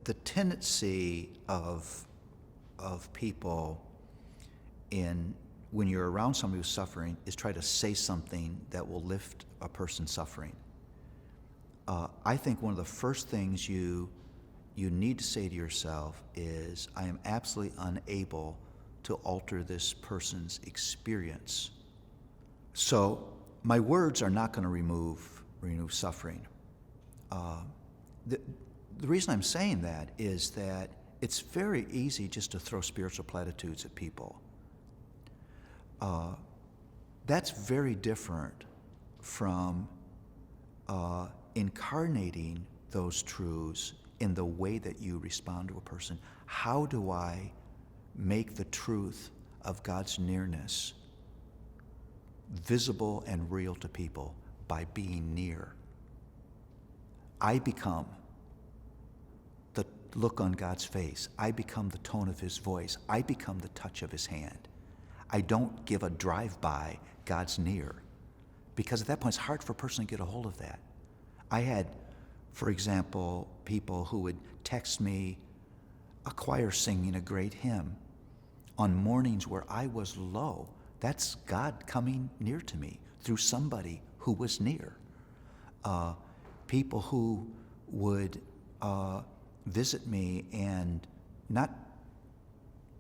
The tendency of people in when you're around somebody who's suffering is try to say something that will lift a person's suffering. I think one of the first things you need to say to yourself is, I am absolutely unable to alter this person's experience. So my words are not going to remove suffering. The reason I'm saying that is that it's very easy just to throw spiritual platitudes at people. That's very different from incarnating those truths in the way that you respond to a person. How do I make the truth of God's nearness visible and real to people? By being near. I become the look on God's face. I become the tone of his voice. I become the touch of his hand. I don't give a drive-by, God's near, because at that point it's hard for a person to get a hold of that. I had, for example, people who would text me a choir singing a great hymn on mornings where I was low. That's God coming near to me through somebody who was near. People who would visit me and not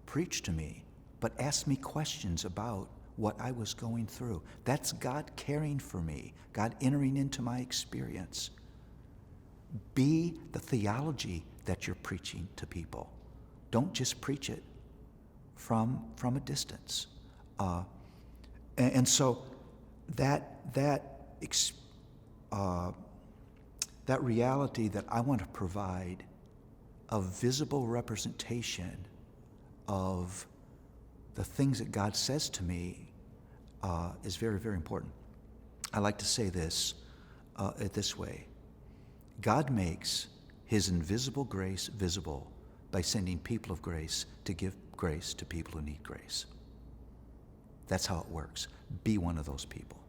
preach to me, but ask me questions about what I was going through. That's God caring for me, God entering into my experience. Be the theology that you're preaching to people. Don't just preach it from a distance. And so that reality that I want to provide a visible representation of the things that God says to me is very, very important. I like to say this way. God makes his invisible grace visible by sending people of grace to give grace to people who need grace. That's how it works. Be one of those people.